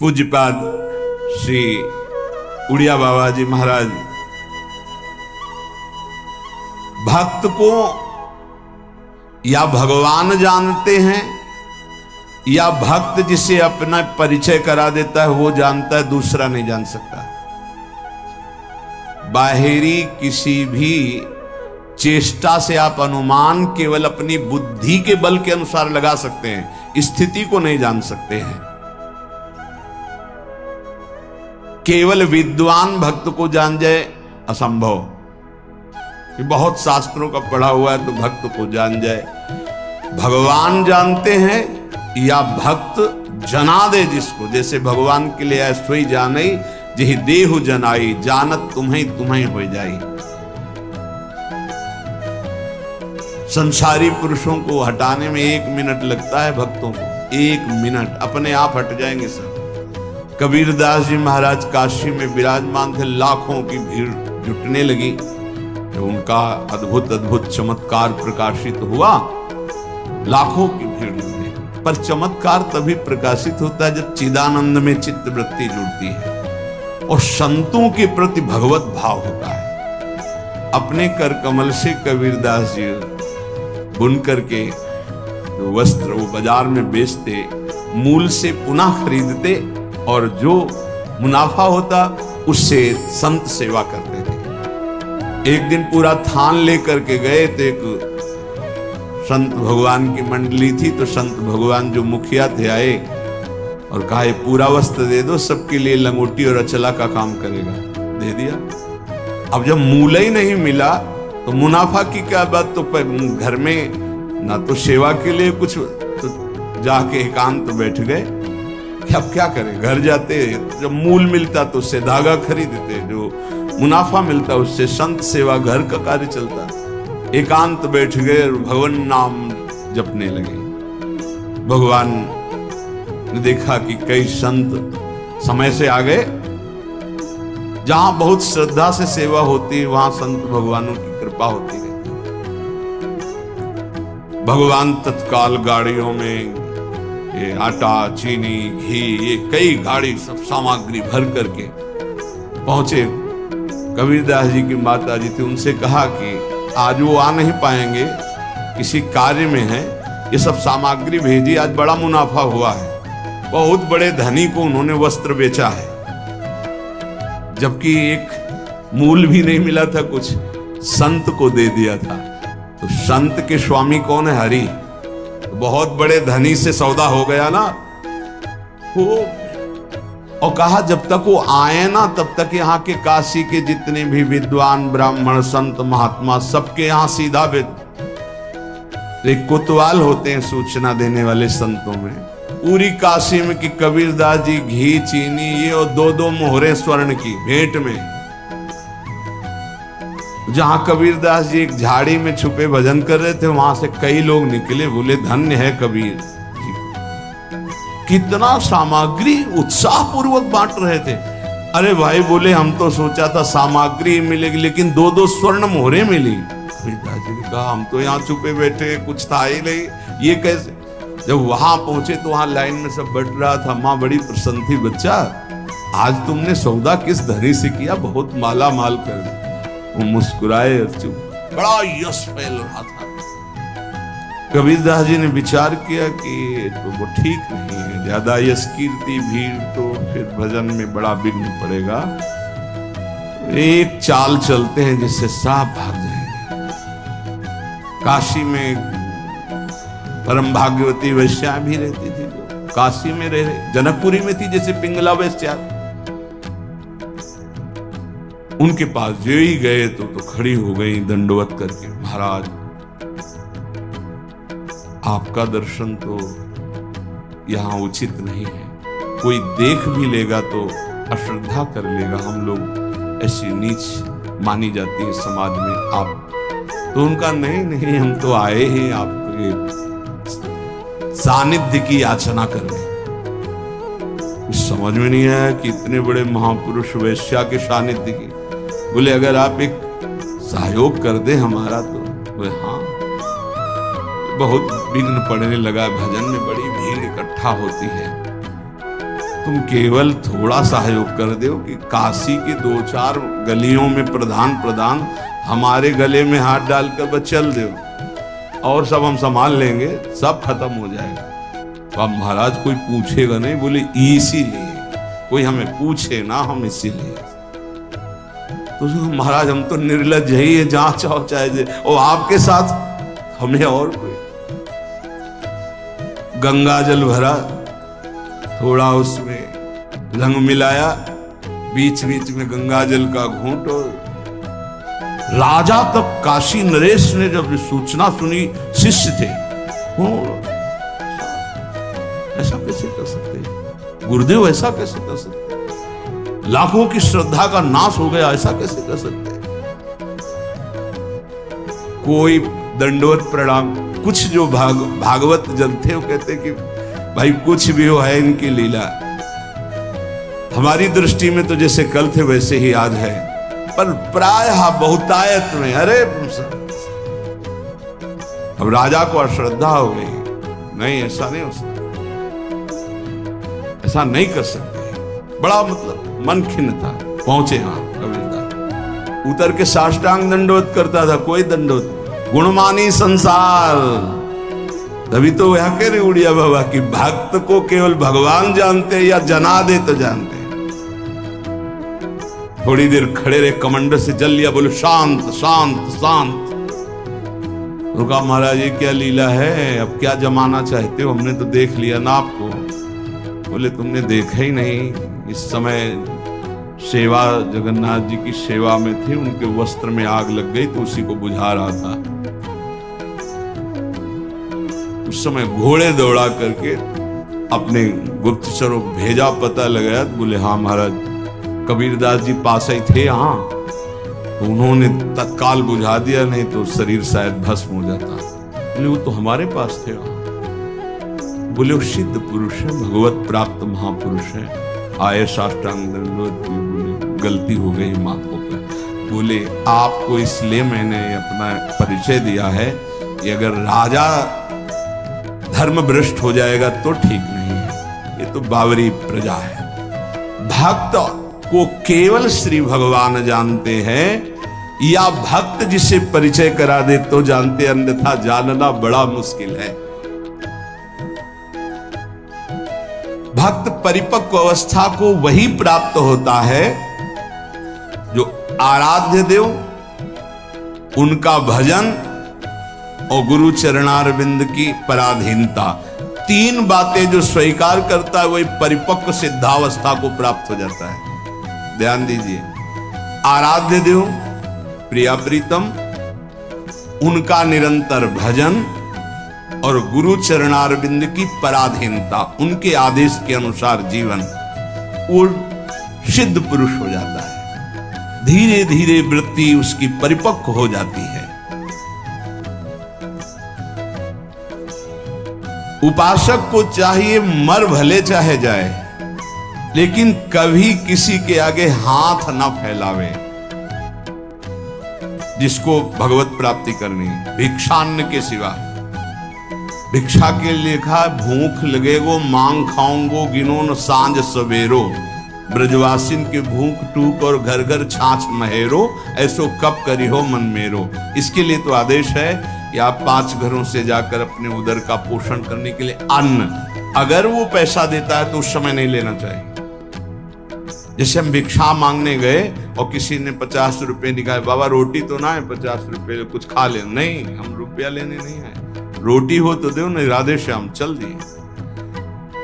पूज्यपाद श्री उड़िया बाबा जी महाराज भक्त को या भगवान जानते हैं या भक्त जिसे अपना परिचय करा देता है वो जानता है, दूसरा नहीं जान सकता। बाहरी किसी भी चेष्टा से आप अनुमान केवल अपनी बुद्धि के बल के अनुसार लगा सकते हैं, स्थिति को नहीं जान सकते हैं। केवल विद्वान भक्त को जान जाए असंभव, कि बहुत शास्त्रों का पढ़ा हुआ है तो भक्त को जान जाए। भगवान जानते हैं या भक्त जना दे जिसको, जैसे भगवान के लिए ऐसो ही जाने जिहि देहु जनाई, जानत तुम्हें तुम्हें हो जाई। संसारी पुरुषों को हटाने में 1 मिनट लगता है, भक्तों को 1 मिनट, अपने आप हट जाएंगे सब। कबीरदास जी महाराज काशी में विराजमान थे, लाखों की भीड़ जुटने लगी। तो उनका अद्भुत अद्भुत चमत्कार प्रकाशित हुआ, लाखों की भीड़ जुटी। पर चमत्कार तभी प्रकाशित होता है जब चिदानंद में चित्त वृत्ति जुड़ती है और संतों के प्रति भगवत भाव होता है। अपने कर कमल से कबीरदास जी बुन करके जो वस्त्र वो बाजार में बेचते, मूल से पुनः खरीदते और जो मुनाफा होता उससे संत सेवा करते थे। एक दिन पूरा थान लेकर के गए तो एक संत भगवान की मंडली थी, तो संत भगवान जो मुखिया थे आए और कहा ये पूरा वस्त्र दे दो, सबके लिए लंगोटी और अचला का काम करेगा। दे दिया। अब जब मूल ही नहीं मिला तो मुनाफा की क्या बात, तो घर में ना तो सेवा के लिए कुछ, तो जाके एकांत तो बैठ गए। अब क्या करें, घर जाते जब मूल मिलता तो उससे धागा खरीदते, जो मुनाफा मिलता उससे संत सेवा घर का कार्य चलता। एकांत बैठ गए और भगवान नाम जपने लगे। भगवान ने देखा कि कई संत समय से आ गए, जहां बहुत श्रद्धा से सेवा होती है वहां संत भगवानों की कृपा होती है। भगवान तत्काल गाड़ियों में ये आटा, चीनी, घी, ये कई गाड़ी सब सामग्री भर करके पहुंचे। कबीरदास जी की माता जी थी, उनसे कहा कि आज वो आ नहीं पाएंगे, किसी कार्य में है, ये सब सामग्री भेजी, आज बड़ा मुनाफा हुआ है। बहुत बड़े धनी को उन्होंने वस्त्र बेचा है, जबकि एक मूल भी नहीं मिला था, कुछ संत को दे दिया था। तो संत के स्वामी कौन है? हरि। तो बहुत बड़े धनी से सौदा हो गया ना वो। और कहा जब तक वो आए ना तब तक यहाँ के काशी के जितने भी विद्वान ब्राह्मण संत महात्मा सबके यहाँ सीधा एक कोतवाल होते हैं सूचना देने वाले संतों में, पूरी काशी में कि कबीरदास जी घी, चीनी ये और 2-2 मोहरे स्वर्ण की भेंट में। जहां कबीरदास जी एक झाड़ी में छुपे भजन कर रहे थे, वहां से कई लोग निकले, बोले धन्य है कबीर जी। कितना सामग्री उत्साह पूर्वक बांट रहे थे। अरे भाई बोले हम तो सोचा था सामग्री मिलेगी, लेकिन 2-2 स्वर्ण मोहरे मिली। कबीरदास जी ने कहा हम तो यहाँ छुपे बैठे, कुछ था ही नहीं, ये कैसे? जब वहां पहुंचे तो वहां लाइन में सब बैठ रहा था। माँ बड़ी प्रसन्न थी, बच्चा आज तुमने सौदा किस धनी से किया, बहुत माला माल कर। वो मुस्कुराए और चुप, बड़ा यश फैल रहा था। कबीरदास जी ने विचार किया कि तो वो ठीक नहीं है, ज्यादा यश कीर्ति भीड़ तो फिर भजन में बड़ा विघ्न पड़ेगा। एक चाल चलते हैं जिससे साफ भाग जाएंगे। काशी में परम भाग्यवती वैश्या भी रहती थी, जो काशी में रह रहे, जनकपुरी में थी जैसे पिंगला वैश्या। उनके पास जो ही गए तो खड़ी हो गई दंडवत करके, महाराज आपका दर्शन तो यहाँ उचित नहीं है, कोई देख भी लेगा तो अश्रद्धा कर लेगा, हम लोग ऐसी नीच मानी जाती है समाज में आप। तो उनका नहीं नहीं, हम तो आए हैं आपके सानिध्य की याचना करने। कुछ समझ में नहीं आया कि इतने बड़े महापुरुष वैश्या के सानिध्य की। बोले अगर आप एक सहयोग कर दे हमारा तो। बोले हाँ। बहुत विघ्न पड़ने लगा, भजन में बड़ी भीड़ इकट्ठा होती है। तुम केवल थोड़ा सहयोग कर दो कि काशी की 2-4 गलियों में प्रधान हमारे गले में हाथ डालकर बस चल दो, और सब हम संभाल लेंगे, सब खत्म हो जाएगा। तो अब महाराज कोई पूछेगा नहीं, बोले इसीलिए कोई हमें पूछे ना, हम इसीलिए। तो महाराज हम तो निर्लज ही है, जहां चाहो चाहे, और आपके साथ हमें और कोई। गंगा जल भरा, थोड़ा उसमें रंग मिलाया, बीच बीच में गंगा जल का घूंट, और राजा तब काशी नरेश ने जब सूचना सुनी, शिष्य थे, ऐसा कैसे कर सकते गुरुदेव, ऐसा कैसे कर सकते, लाखों की श्रद्धा का नाश हो गया, ऐसा कैसे कर सकते। कोई दंडवत प्रणाम, कुछ जो भागवत जन थे वो कहते कि भाई कुछ भी हो, है इनकी लीला, हमारी दृष्टि में तो जैसे कल थे वैसे ही आज है, पर प्रायः बहुतायत में, अरे अब राजा को अश्रद्धा हो गई, नहीं ऐसा नहीं हो सकता, ऐसा नहीं कर सकते। बड़ा मतलब मन खिन्न था। पहुंचे वहां कबीरदास, उतर के साष्टांग दंडवत करता था, कोई दंडवत, गुणमानी संसार। तभी तो वह कह रहे उड़िया बाबा कि भक्त को केवल भगवान जानते या जना दे तो जानते। थोड़ी देर खड़े रहे, कमंडर से जल लिया, बोले शांत शांत शांत। रुका, महाराज ये क्या लीला है, अब क्या जमाना चाहते हो, हमने तो देख लिया ना आपको। बोले तुमने देखा ही नहीं, इस समय सेवा, जगन्नाथ जी की सेवा में थे, उनके वस्त्र में आग लग गई तो उसी को बुझा रहा था। उस समय घोड़े दौड़ा करके अपने गुप्तचरों को भेजा, पता लगाया, बोले हाँ महाराज कबीरदास जी पास ही थे, हाँ, तो उन्होंने तत्काल बुझा दिया, नहीं तो शरीर शायद भस्म हो जाता। बोले वो तो हमारे पास थे। बोले वो सिद्ध पुरुष है, भगवत प्राप्त महापुरुष है, आए साष्टांग दंडवत, बोले गलती हो गई, माफ हो गया। बोले आपको इसलिए मैंने अपना परिचय दिया है कि अगर राजा धर्म भ्रष्ट हो जाएगा तो ठीक नहीं है, ये तो बावरी प्रजा है। भक्त को केवल श्री भगवान जानते हैं, या भक्त जिसे परिचय करा दे तो जानते, अन्यथा जानना बड़ा मुश्किल है। भक्त परिपक्व अवस्था को वही प्राप्त होता है जो आराध्य देव, उनका भजन और गुरु चरणारविंद की पराधीनता, 3 बातें जो स्वीकार करता है वही परिपक्व सिद्धावस्था को प्राप्त हो जाता है। ध्यान दीजिए, आराध्य देव, प्रिया प्रीतम, उनका निरंतर भजन और गुरु चरणारविंद की पराधीनता, उनके आदेश के अनुसार जीवन, वो सिद्ध पुरुष हो जाता है। धीरे धीरे वृत्ति उसकी परिपक्व हो जाती है। उपासक को चाहिए मर भले चाहे जाए, लेकिन कभी किसी के आगे हाथ ना फैलावे। जिसको भगवत प्राप्ति करनी, भिक्षान्न के सिवा, भिक्षा के लिखा, भूख लगेगो मांग खाऊंगो, गिनो न सांझ सवेरो, ब्रजवासिन के भूख टूक और घर घर छाछ महेरो, ऐसो कब करी हो मन मेरो। इसके लिए तो आदेश है कि आप 5 घरों से जाकर अपने उदर का पोषण करने के लिए अन्न, अगर वो पैसा देता है तो उस समय नहीं लेना चाहिए। जैसे हम भिक्षा मांगने गए और किसी ने 50 रुपए निकाले, बाबा रोटी तो ना है, 50 रुपए कुछ खा ले, नहीं, हम रुपया लेने नहीं आए, रोटी हो तो दो, नहीं राधे श्याम चल दिए।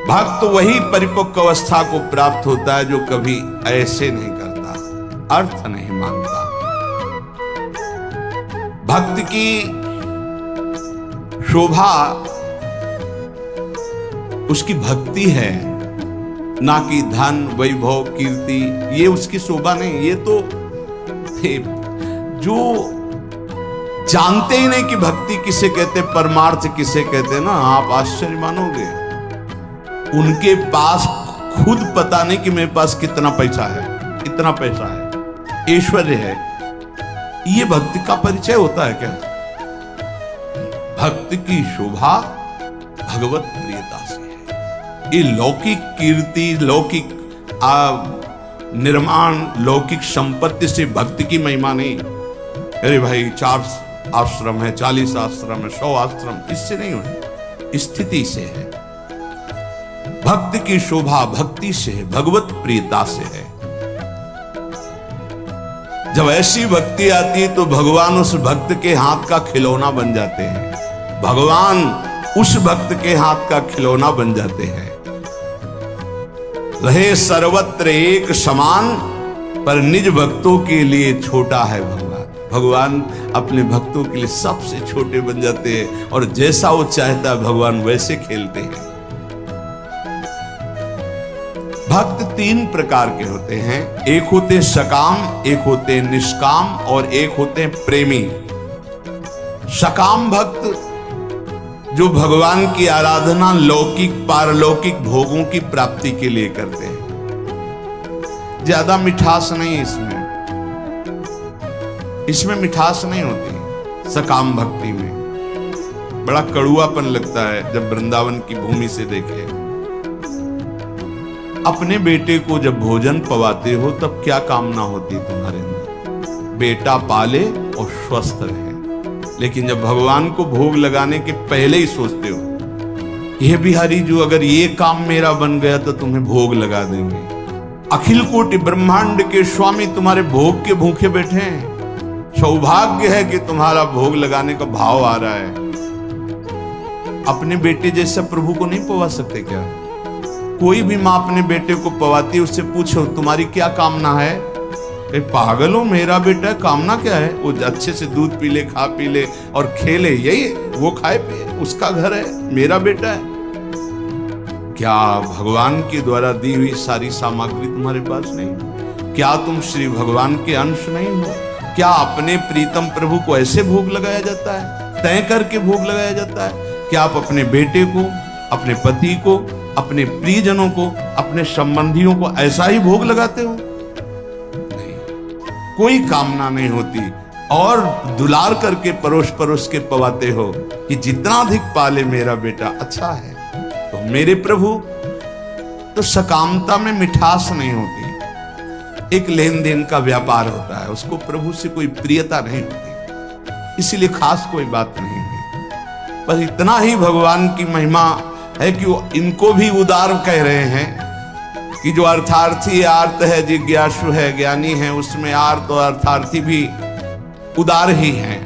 भक्त वही परिपक्व अवस्था को प्राप्त होता है जो कभी ऐसे नहीं करता, अर्थ नहीं मांगता। भक्त की शोभा उसकी भक्ति है, ना कि धन वैभव कीर्ति, ये उसकी शोभा नहीं। ये तो जो जानते ही नहीं कि भक्ति किसे कहते, परमार्थ किसे कहते ना, आप आश्चर्य मानोगे। उनके पास खुद पता नहीं कि मेरे पास कितना पैसा है, कितना पैसा है, ऐश्वर्य है, ये भक्ति का परिचय होता है क्या? भक्त की शोभा भगवत प्रियता से है। ये लौकिक कीर्ति, लौकिक निर्माण, लौकिक संपत्ति से भक्ति की महिमा नहीं। अरे भाई 4 आश्रम है, 40 आश्रम है, 100 आश्रम, इससे नहीं है, स्थिति से है। भक्त की शोभा भक्ति से है, भगवत प्रियता से है। जब ऐसी भक्ति आती है तो भगवान उस भक्त के हाथ का खिलौना बन जाते हैं। भगवान उस भक्त के हाथ का खिलौना बन जाते हैं। रहे सर्वत्र एक समान, पर निज भक्तों के लिए छोटा है भगवान। भगवान अपने भक्तों के लिए सबसे छोटे बन जाते हैं और जैसा वो चाहता है भगवान वैसे खेलते हैं। भक्त 3 प्रकार के होते हैं, एक होते सकाम, एक होते निष्काम और एक होते प्रेमी। सकाम भक्त जो भगवान की आराधना लौकिक पारलौकिक भोगों की प्राप्ति के लिए करते हैं। ज्यादा मिठास नहीं इसमें मिठास नहीं होती। सकाम भक्ति में बड़ा कड़ुआपन लगता है जब वृंदावन की भूमि से देखे। अपने बेटे को जब भोजन पवाते हो तब क्या कामना होती तुम्हारे अंदर? बेटा पाले और स्वस्थ रहे। लेकिन जब भगवान को भोग लगाने के पहले ही सोचते हो ये बिहारी जो अगर ये काम मेरा बन गया तो तुम्हें भोग लगा देंगे। अखिल कोटि ब्रह्मांड के स्वामी तुम्हारे भोग के भूखे बैठे हैं। सौभाग्य है कि तुम्हारा भोग लगाने का भाव आ रहा है। अपने बेटे जैसा प्रभु को नहीं पवा सकते क्या? कोई भी माँ अपने बेटे को पवाती है, उससे पूछो तुम्हारी क्या कामना है? पागल हो, मेरा बेटा कामना क्या है? वो अच्छे से दूध पी ले, खा पी ले और खेले, यही वो खाए पिए, उसका घर है, मेरा बेटा है। क्या भगवान के द्वारा दी हुई सारी सामग्री तुम्हारे पास नहीं? क्या तुम श्री भगवान के अंश नहीं हो? क्या अपने प्रीतम प्रभु को ऐसे भोग लगाया जाता है? तय करके भोग लगाया जाता है? क्या आप अपने बेटे को, अपने पति को, अपने प्रियजनों को, अपने संबंधियों को ऐसा ही भोग लगाते हो? नहीं, कोई कामना नहीं होती और दुलार करके परोस परोस के पवाते हो कि जितना अधिक पाले मेरा बेटा अच्छा है। तो मेरे प्रभु तो सकामता में मिठास नहीं होती, एक लेन देन का व्यापार होता है, उसको प्रभु से कोई प्रियता नहीं होती, इसीलिए खास कोई बात नहीं है। पर इतना ही भगवान की महिमा है कि वो इनको भी उदार कह रहे हैं कि जो अर्थार्थी आर्त है, जिज्ञासु है, ज्ञानी है, उसमें आर्त और अर्थार्थी भी उदार ही हैं,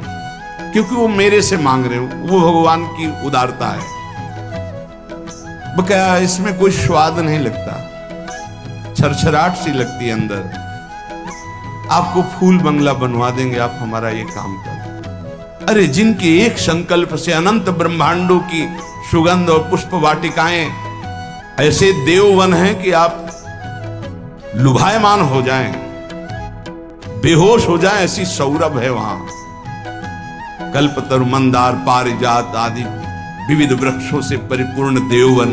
क्योंकि वो मेरे से मांग रहे हो। वो भगवान की उदारता है। बकाया इसमें कोई स्वाद नहीं लगता, छरछराहट सी लगती है अंदर। आपको फूल बंगला बनवा देंगे, आप हमारा ये काम कर। अरे जिनके एक संकल्प से अनंत ब्रह्मांडों की सुगंध और पुष्प वाटिकाएं ऐसे देववन हैं कि आप लुभायमान हो जाएं, बेहोश हो जाएं, ऐसी सौरभ है वहां। कल्पतरु, मंदार, पारिजात आदि विविध वृक्षों से परिपूर्ण देववन,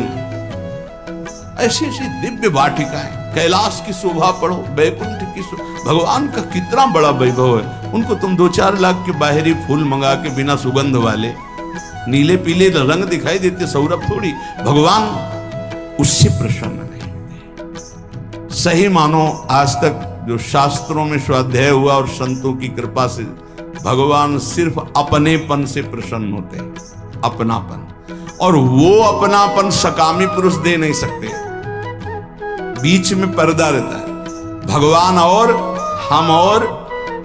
ऐसी ऐसी दिव्य वाटिकाएं। कैलाश की शोभा पढ़ो, वैकुंठ की भगवान का कितना बड़ा वैभव है। उनको तुम 2-4 लाख के बाहरी फूल मंगा के बिना सुगंध वाले नीले पीले रंग दिखाई देते, सौरभ थोड़ी। भगवान उससे प्रसन्न नहीं होते। सही मानो आज तक जो शास्त्रों में स्वाध्याय हुआ और संतों की कृपा से भगवान सिर्फ अपनेपन से प्रसन्न होते हैं, अपनापन। और वो अपनापन सकामी पुरुष दे नहीं सकते, बीच में पर्दा रहता है। भगवान और हम और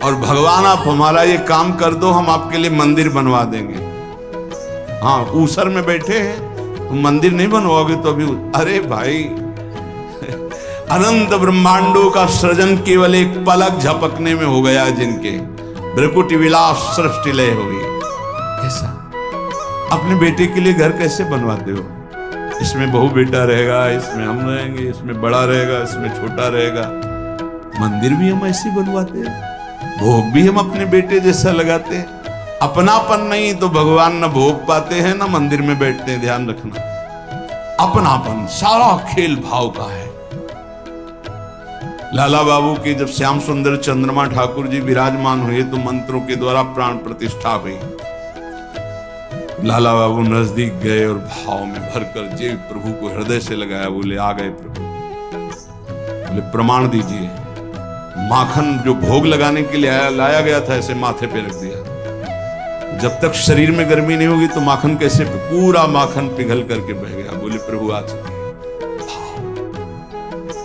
भगवान आप हमारा ये काम कर दो, हम आपके लिए मंदिर बनवा देंगे। हाँ, ऊसर में बैठे हैं, तुम मंदिर नहीं बनवाओगे तो अभी, अरे भाई अनंत ब्रह्मांडों का सृजन केवल एक पलक झपकने में हो गया, जिनके भ्रकुटी विलास सृष्टि लय हुई। कैसा अपने बेटे के लिए घर कैसे बनवाते हो? इसमें बहू बेटा रहेगा, इसमें हम रहेंगे, इसमें बड़ा रहेगा, इसमें छोटा रहेगा। मंदिर भी हम ऐसे बनवाते हैं, भोग भी हम अपने बेटे जैसा लगाते हैं। अपनापन नहीं तो भगवान न भोग पाते हैं न मंदिर में बैठते हैं। ध्यान रखना, अपनापन सारा खेल भाव का है। लाला बाबू के जब श्याम सुंदर चंद्रमा ठाकुर जी विराजमान हुए तो मंत्रों के द्वारा प्राण प्रतिष्ठा हुई। लाला बाबू नजदीक गए और भाव में भरकर जे प्रभु को हृदय से लगाया। बोले आ गए प्रभु। बोले प्रमाण दीजिए। माखन जो भोग लगाने के लिए लाया गया था ऐसे माथे पे रख दिया। जब तक शरीर में गर्मी नहीं होगी तो माखन कैसे, पूरा माखन पिघल करके बह गया। बोले प्रभु आ चुके।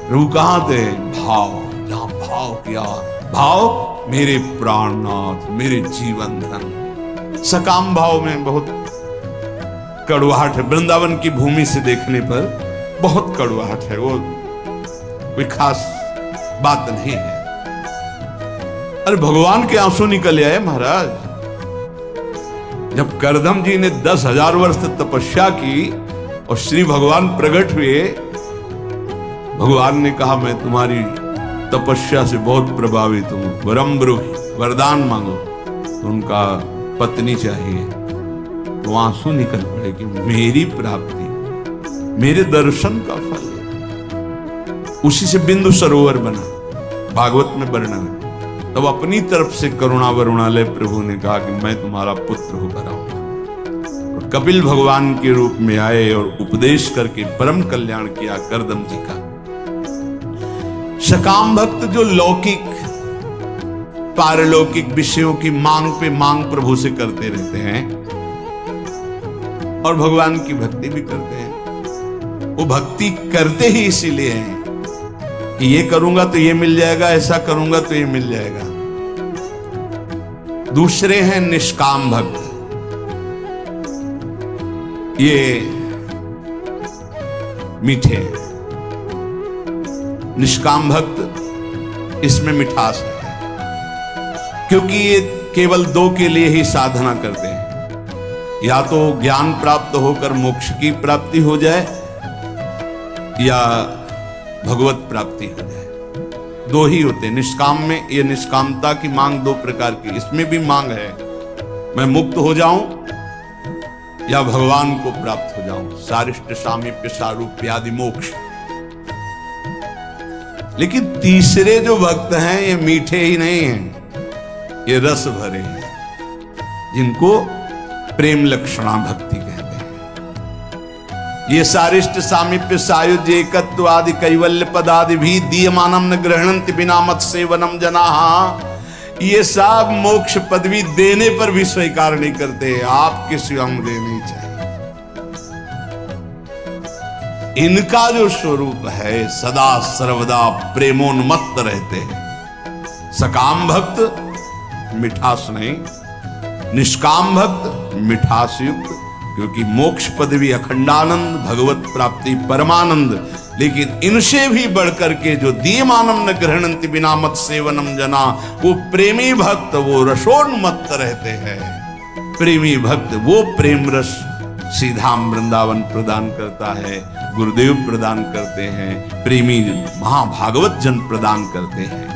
प्रभु कहां थे? भाव। जहां भाव किया, भाव मेरे प्राणनाथ, मेरे जीवन धन। सकाम भाव में बहुत कड़वाहट है। वृंदावन की भूमि से देखने पर बहुत कड़वाहट है, वो कोई खास बात नहीं है। अरे भगवान के आंसू निकल आए महाराज। जब करदम जी ने 10,000 वर्ष तपस्या की और श्री भगवान प्रकट हुए, भगवान ने कहा मैं तुम्हारी तपस्या से बहुत प्रभावित हूं, वरम ब्रूहि, वरदान मांगो। तो उनका पत्नी चाहिए। तो आंसू निकल पड़े कि मेरी प्राप्ति, मेरे दर्शन का फल है। उसी से बिंदु सरोवर बना, भागवत में वर्णन है। तब अपनी तरफ से करुणा वरुणालय प्रभु ने कहा कि मैं तुम्हारा पुत्र होकर आऊंगा। और कपिल भगवान के रूप में आए और उपदेश करके परम कल्याण किया करदम जी का। सकाम भक्त जो लौकिक पारलौकिक विषयों की मांग पे मांग प्रभु से करते रहते हैं और भगवान की भक्ति भी करते हैं। वो भक्ति करते ही इसीलिए हैं कि ये करूंगा तो ये मिल जाएगा, ऐसा करूंगा तो ये मिल जाएगा। दूसरे हैं निष्काम भक्त। ये मीठे हैं। निष्काम भक्त, इसमें मिठास है क्योंकि ये केवल दो के लिए ही साधना करते हैं। या तो ज्ञान प्राप्त होकर मोक्ष की प्राप्ति हो जाए या भगवत प्राप्ति हो जाए। दो ही होते हैं निष्काम में। ये निष्कामता की मांग दो प्रकार की, इसमें भी मांग है मैं मुक्त हो जाऊं या भगवान को प्राप्त हो जाऊं, सारिष्ट सामीप्य सारूप्य आदि मोक्ष। लेकिन तीसरे जो भक्त हैं ये मीठे ही नहीं हैं, ये रस भरे हैं, जिनको प्रेम लक्षणा भक्ति कहते हैं। ये सारिष्ट सामीप्य सायुज्य एकत्व आदि कैवल्य पदादि भी दीयमानम न गृह्णन्ति बिना मत सेवनम जनाः। ये सब मोक्ष पदवी देने पर भी स्वीकार नहीं करते। आपके स्वयं देनी चाहिए। इनका जो स्वरूप है सदा सर्वदा प्रेमोन्मत्त रहते हैं। सकाम भक्त मिठास नहीं, निष्काम भक्त मिठास युक्त, क्योंकि मोक्ष पदवी अखंडानंद, भगवत प्राप्ति परमानंद। लेकिन इनसे भी बढ़कर के जो दीयमानम न गृह्णन्ति बिना मत सेवनम जना, वो प्रेमी भक्त, वो रसोन्मत्त रहते हैं। प्रेमी भक्त वो प्रेम रस सीधा वृंदावन प्रदान करता है, गुरुदेव प्रदान करते हैं, प्रेमी महाभागवत जन प्रदान करते हैं।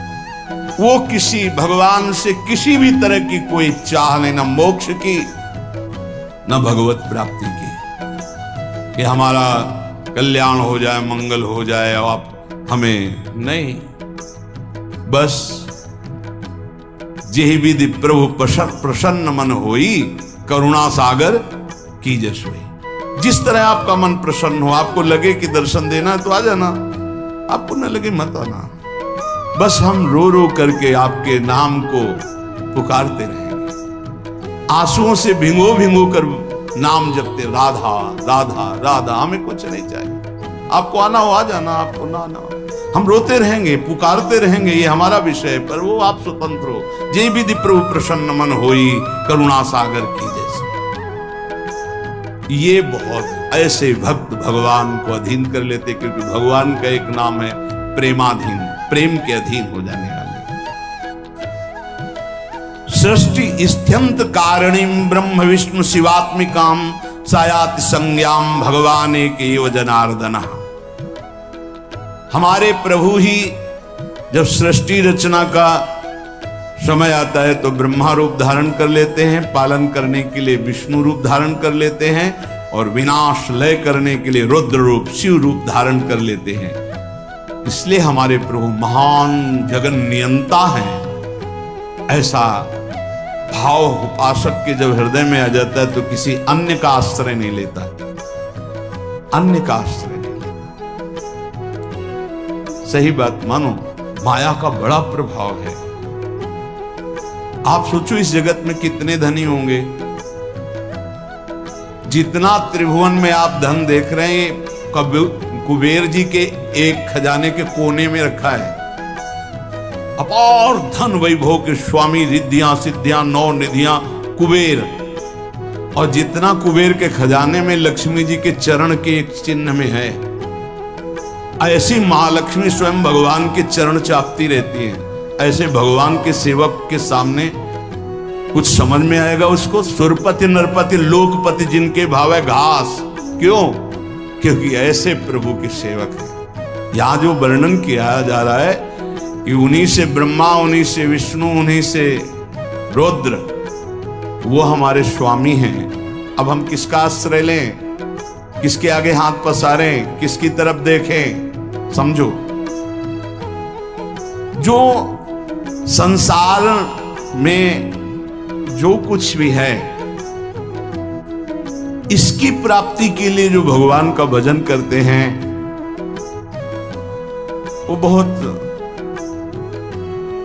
वो किसी भगवान से किसी भी तरह की कोई चाह नहीं, न मोक्ष की न भगवत प्राप्ति की, कि हमारा कल्याण हो जाए, मंगल हो जाए, आप हमें नहीं। बस जेहि विधि प्रभु प्रसन्न मन होई, करुणा सागर की जसोई। जिस तरह आपका मन प्रसन्न हो, आपको लगे कि दर्शन देना है तो आ जाना, आपको न लगे मत आना। बस हम रो रो करके आपके नाम को पुकारते रहेंगे, आंसुओं से भिंगो भिंगो कर नाम जपते, राधा राधा राधा। हमें कुछ नहीं चाहिए, आपको आना हो आ जाना, आपको ना आना हो, हम रोते रहेंगे, पुकारते रहेंगे, ये हमारा विषय है। पर वो आप स्वतंत्र हो। जे विधि प्रभु प्रसन्न मन होई, करुणा सागर की जैसे। ये बहुत ऐसे भक्त भगवान को अधीन कर लेते, क्योंकि भगवान का एक नाम है प्रेमाधीन, प्रेम के अधीन हो जाने वाले। सृष्टि स्त्यंत कारणीम ब्रह्म विष्णु शिवात्मिकाम सायाति संज्ञाम भगवान एकेव जनार्दन। हमारे प्रभु ही जब सृष्टि रचना का समय आता है तो ब्रह्मा रूप धारण कर लेते हैं, पालन करने के लिए विष्णु रूप धारण कर लेते हैं, और विनाश लय करने के लिए रुद्र रूप शिव रूप धारण कर लेते हैं। इसलिए हमारे प्रभु महान जगन नियंता हैं। ऐसा भाव उपासक के जब हृदय में आ जाता है तो किसी अन्य का आश्रय नहीं लेता, अन्य का आश्रय नहीं लेता। सही बात मानो, माया का बड़ा प्रभाव है। आप सोचो इस जगत में कितने धनी होंगे, जितना त्रिभुवन में आप धन देख रहे हैं कुबेर जी के एक खजाने के कोने में रखा है। अपार धन वैभव के स्वामी, रिद्धियां सिद्धियां नौ निधियां कुबेर, और जितना कुबेर के खजाने में लक्ष्मी जी के चरण के एक चिन्ह में है, ऐसी महालक्ष्मी स्वयं भगवान के चरण चापती रहती हैं। ऐसे भगवान के सेवक के सामने कुछ समझ में आएगा उसको? सुरपति नरपति लोकपति जिनके भाव है घास। क्यों? क्योंकि ऐसे प्रभु के सेवक हैं। यहां जो वर्णन किया जा रहा है कि उन्हीं से ब्रह्मा, उन्हीं से विष्णु, उन्हीं से रुद्र, वो हमारे स्वामी हैं। अब हम किसका आश्रय लें, किसके आगे हाथ पसारें, किसकी तरफ देखें? समझो, जो संसार में जो कुछ भी है, इसकी प्राप्ति के लिए जो भगवान का भजन करते हैं, वो बहुत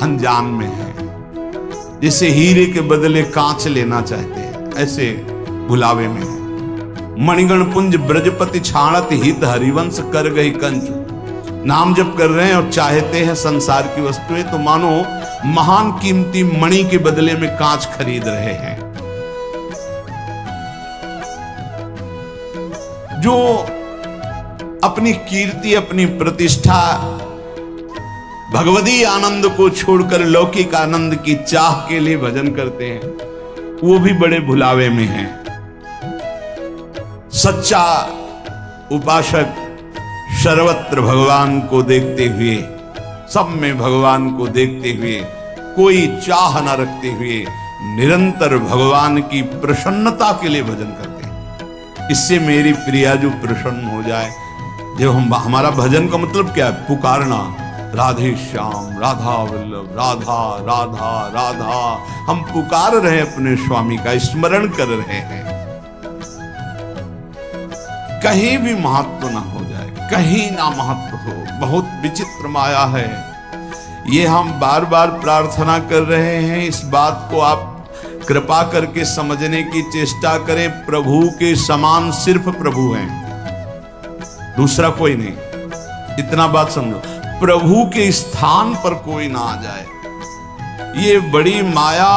अनजान में है। जैसे हीरे के बदले कांच लेना चाहते हैं, ऐसे भुलावे में है। मणिगण पुंज ब्रजपति छाणत हित हरिवंश कर गई कंज। नाम जप कर रहे हैं और चाहते हैं संसार की वस्तुएं, तो मानो महान कीमती मणि के बदले में कांच खरीद रहे हैं। जो अपनी कीर्ति, अपनी प्रतिष्ठा, भगवदी आनंद को छोड़कर लौकिक आनंद की चाह के लिए भजन करते हैं, वो भी बड़े भुलावे में हैं। सच्चा उपासक सर्वत्र भगवान को देखते हुए, सब में भगवान को देखते हुए, कोई चाह न रखते हुए, निरंतर भगवान की प्रसन्नता के लिए भजन करते हैं। इससे मेरी प्रिया जो प्रसन्न हो जाए। जो हमारा भजन का मतलब क्या है? पुकारना, राधे श्याम, राधा वल्लभ, राधा राधा राधा। हम पुकार रहे हैं, अपने स्वामी का स्मरण कर रहे हैं। कहीं भी महत्व ना हो जाए, कहीं ना महत्व हो। बहुत विचित्र माया है ये। हम बार बार प्रार्थना कर रहे हैं, इस बात को आप कृपा करके समझने की चेष्टा करें। प्रभु के समान सिर्फ प्रभु हैं, दूसरा कोई नहीं। इतना बात समझो, प्रभु के स्थान पर कोई ना आ जाए। ये बड़ी माया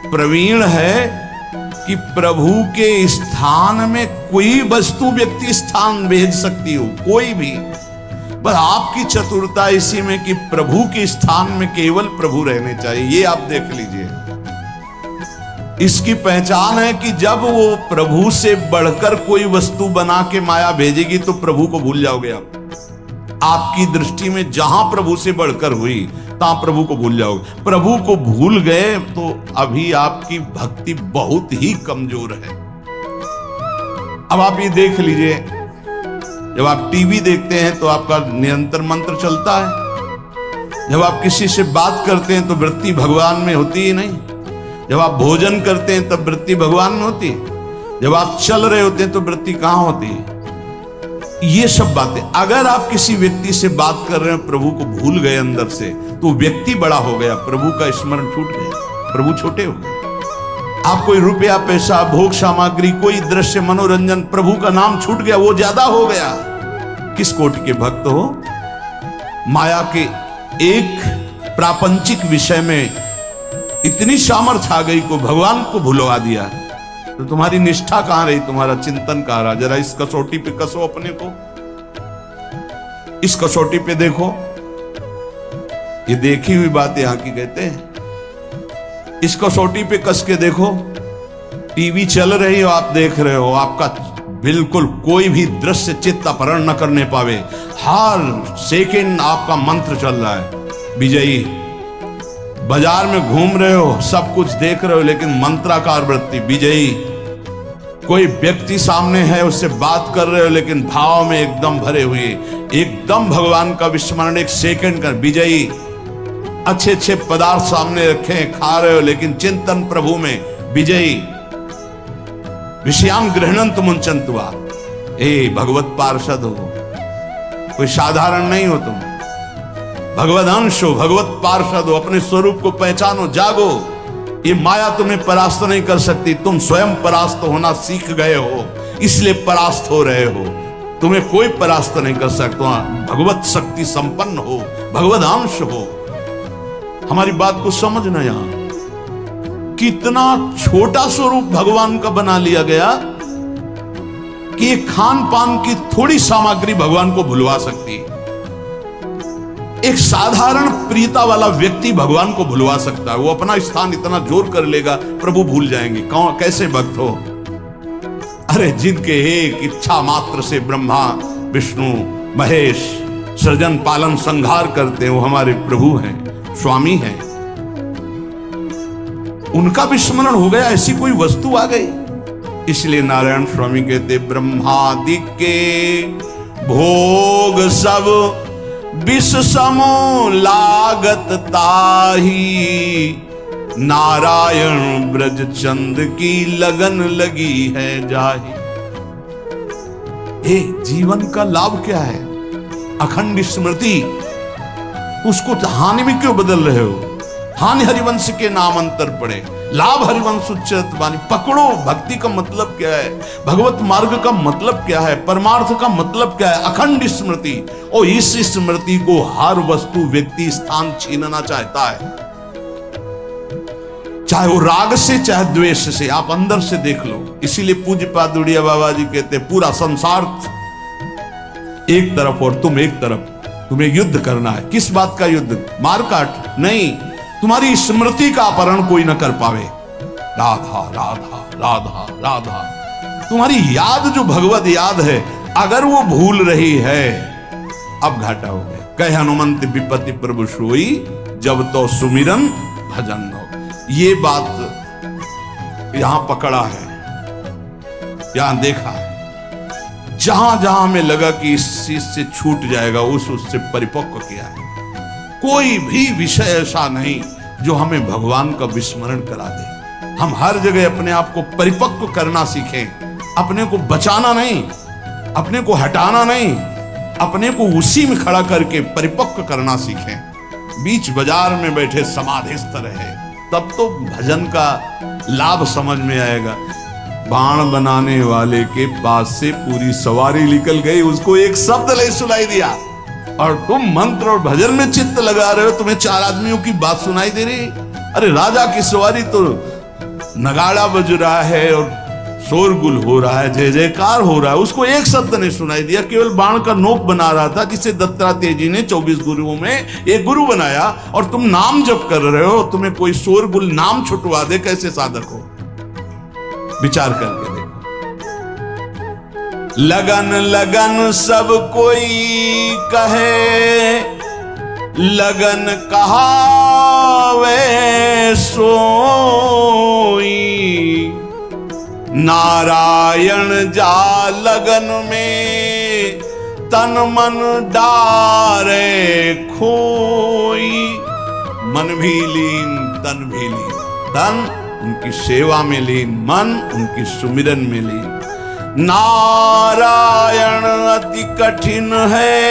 प्रवीण है कि प्रभु के स्थान में कोई वस्तु, व्यक्ति स्थान भेज सकती हो, कोई भी। बस आपकी चतुरता इसी में कि प्रभु के स्थान में केवल प्रभु रहने चाहिए। ये आप देख लीजिए, इसकी पहचान है कि जब वो प्रभु से बढ़कर कोई वस्तु बना के माया भेजेगी तो प्रभु को भूल जाओगे आप। आपकी दृष्टि में जहां प्रभु से बढ़कर हुई, तहां प्रभु को भूल जाओगे। प्रभु को भूल गए तो अभी आपकी भक्ति बहुत ही कमजोर है। अब आप ये देख लीजिए, जब आप टीवी देखते हैं तो आपका निरंतर मंत्र चलता है। जब आप किसी से बात करते हैं तो वृत्ति भगवान में होती ही नहीं। जब आप भोजन करते हैं तब वृत्ति भगवान में होती है। जब आप चल रहे होते हैं तो वृत्ति कहां होती है? ये सब बातें, अगर आप किसी व्यक्ति से बात कर रहे हैं, प्रभु को भूल गए अंदर से, तो व्यक्ति बड़ा हो गया, प्रभु का स्मरण छूट गया, प्रभु छोटे हो गए। आप कोई रुपया, पैसा, भोग सामग्री, कोई दृश्य, मनोरंजन, प्रभु का नाम छूट गया, वो ज्यादा हो गया। किस कोटि के भक्त हो? माया के एक प्रापंचिक विषय में इतनी सामर्थ्य आ गई को भगवान को भुलवा दिया, तो तुम्हारी निष्ठा कहां रही, तुम्हारा चिंतन कहां रहा? जरा इस कसौटी पे कसो अपने को, इस कसौटी पे देखो। ये देखी हुई बात यहां की कहते हैं। इस कसौटी पे कस के देखो। टीवी चल रही हो, आप देख रहे हो, आपका बिल्कुल कोई भी दृश्य चित्त अपहरण न करने पावे। हर सेकंड आपका मंत्र चल रहा है, विजयी। बाजार में घूम रहे हो, सब कुछ देख रहे हो, लेकिन मंत्राकार वृत्ति, विजयी। कोई व्यक्ति सामने है, उससे बात कर रहे हो, लेकिन भाव में एकदम भरे हुए, एकदम भगवान का विस्मरण, एक सेकंड का, विजयी। अच्छे अच्छे पदार्थ सामने रखे हैं, खा रहे हो, लेकिन चिंतन प्रभु में विजयी विषयाम गृहणंत मुंचंतुआ। ए भगवत पार्षद हो, कोई साधारण नहीं हो तुम, भगवत अंश हो, भगवत पार्षद हो। अपने स्वरूप को पहचानो, जागो। ये माया तुम्हें परास्त नहीं कर सकती, तुम स्वयं परास्त होना सीख गए हो, इसलिए परास्त हो रहे हो। तुम्हें कोई परास्त नहीं कर सकता। भगवत शक्ति संपन्न हो, भगवत अंश हो। हमारी बात को समझना, यहां कितना छोटा स्वरूप भगवान का बना लिया गया कि खान पान की थोड़ी सामग्री भगवान को भुलवा सकती है। एक साधारण प्रियता वाला व्यक्ति भगवान को भुलवा सकता है। वो अपना स्थान इतना जोर कर लेगा, प्रभु भूल जाएंगे। कौन, कैसे भक्त हो? अरे जिनके एक इच्छा मात्र से ब्रह्मा विष्णु महेश सृजन पालन संहार करते हैं, वो हमारे प्रभु हैं, स्वामी हैं। उनका विस्मरण हो गया, ऐसी कोई वस्तु आ गई। इसलिए नारायण स्वामी कहते, ब्रह्मादि के भोग सब विष समो लागत ताही, नारायण ब्रज चंद की लगन लगी है जाही। जीवन का लाभ क्या है? अखंड स्मृति। उसको हानि में क्यों बदल रहे हो? हानि हरिवंश के नाम अंतर पड़े, लाभ हरिवंश उच्चत वाणी। पकड़ो, भक्ति का मतलब क्या है, भगवत मार्ग का मतलब क्या है, परमार्थ का मतलब क्या है? अखंड स्मृति। और इस स्मृति को हर वस्तु व्यक्ति स्थान छीनना चाहता है, चाहे वो राग से चाहे द्वेष से। आप अंदर से देख लो। इसीलिए पूज्य पादुड़िया बाबा जी कहते, पूरा संसार एक तरफ और तुम एक तरफ, तुम्हें युद्ध करना है। किस बात का युद्ध? मारकाट नहीं, तुम्हारी स्मृति का अपहरण कोई न कर पावे। राधा राधा राधा राधा, तुम्हारी याद जो भगवत याद है, अगर वो भूल रही है, अब घाटा हो गया। कहे हनुमंत विपत्ति प्रभु सोई, जब तो सुमिरन भजन हो। ये बात यहां पकड़ा है, यहां देखा है। जहां जहां हमें लगा कि इस चीज से छूट जाएगा, उससे परिपक्व किया है। कोई भी विषय ऐसा नहीं जो हमें भगवान का विस्मरण करा दे। हम हर जगह अपने आप को परिपक्व करना सीखें, अपने को बचाना नहीं, अपने को हटाना नहीं, अपने को उसी में खड़ा करके परिपक्व करना सीखें। बीच बाजार में बैठे समाधिस्थ रहे, तब तो भजन का लाभ समझ में आएगा। बाण बनाने वाले के पास से पूरी सवारी निकल गई, उसको एक शब्द नहीं सुनाई दिया, और तुम मंत्र और भजन में चित्त लगा रहे हो, तुम्हें चार आदमियों की बात सुनाई दे रही। अरे राजा की सवारी तो नगाड़ा बज रहा है और शोरगुल हो रहा है, जय जयकार हो रहा है, उसको एक शब्द नहीं सुनाई दिया। केवल बाण का नोक बना रहा था, जिसे दत्तात्रेय जी ने 24 गुरुओं में एक गुरु बनाया, और तुम नाम जप कर रहे हो। तुम्हें कोई शोरगुल नाम छुटवा दे, कैसे साधक हो? विचार करके देखो। लगन लगन सब कोई कहे, लगन कहावे सोई, नारायण जा लगन में तन मन डारे खोई। मन भी लीन तन भी लीन, तन उनकी सेवा में लीन, मन उनकी सुमिरन में लीन। नारायण अति कठिन है,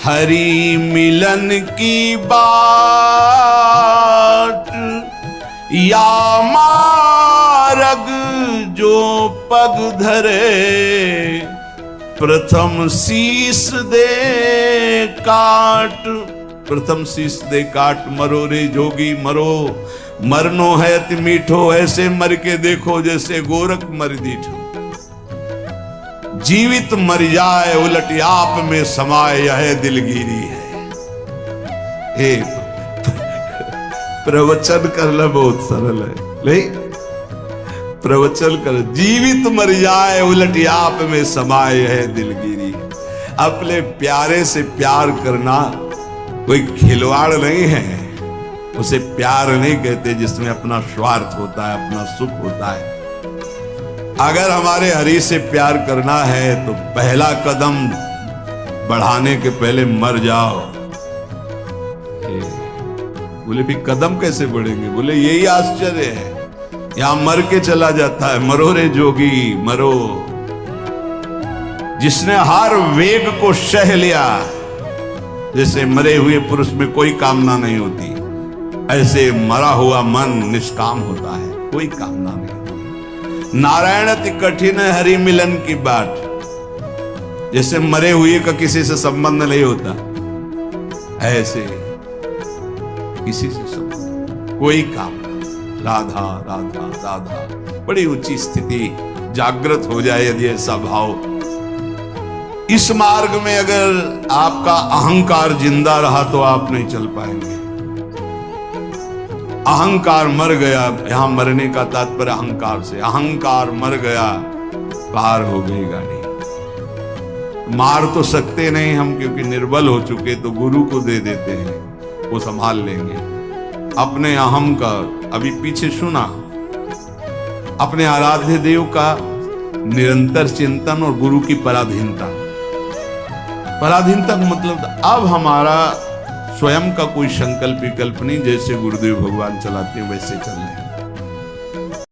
हरि मिलन की बाट, या मार्ग जो पग धरे, प्रथम शीस दे काट। प्रथम शीस दे काट, मरो रे जोगी मरो, मरनो है अति मीठो, ऐसे मर के देखो जैसे गोरख मर दीठो। जीवित मर जाए उलट आप में समाए, यह दिलगिरी है। प्रवचन करना बहुत सरल है, नहीं? प्रवचन कर, जीवित मर जाए उलट आप में समाए, यह दिलगिरी। अपने प्यारे से प्यार करना कोई खिलवाड़ नहीं है, उसे प्यार नहीं कहते जिसमें अपना स्वार्थ होता है, अपना सुख होता है। अगर हमारे हरि से प्यार करना है तो पहला कदम बढ़ाने के पहले मर जाओ। बोले फिर कदम कैसे बढ़ेंगे? बोले यही आश्चर्य है, यहां मर के चला जाता है। मरो रे जोगी मरो, जिसने हर वेग को सह लिया, जैसे मरे हुए पुरुष में कोई कामना नहीं होती, ऐसे मरा हुआ मन निष्काम होता है, कोई कामना नहीं होती। नारायण अति कठिन है हरि मिलन की बाट, जैसे मरे हुए का किसी से संबंध नहीं होता, ऐसे किसी से संबंध, कोई काम नहीं। राधा राधा राधा, बड़ी ऊंची स्थिति जागृत हो जाए यदि ऐसा भाव। इस मार्ग में अगर आपका अहंकार जिंदा रहा तो आप नहीं चल पाएंगे। अहंकार मर गया, यहां मरने का तात्पर्य अहंकार से, अहंकार मर गया, पार हो गई गाड़ी। मार तो सकते नहीं हम, क्योंकि निर्बल हो चुके, तो गुरु को दे देते हैं, वो संभाल लेंगे। अपने अहम का अभी पीछे सुना, अपने आराध्य देव का निरंतर चिंतन और गुरु की पराधीनता। पराधीनता का मतलब अब हमारा स्वयं का कोई संकल्प विकल्प नहीं, जैसे गुरुदेव भगवान चलाते हैं वैसे चल रहे हैं।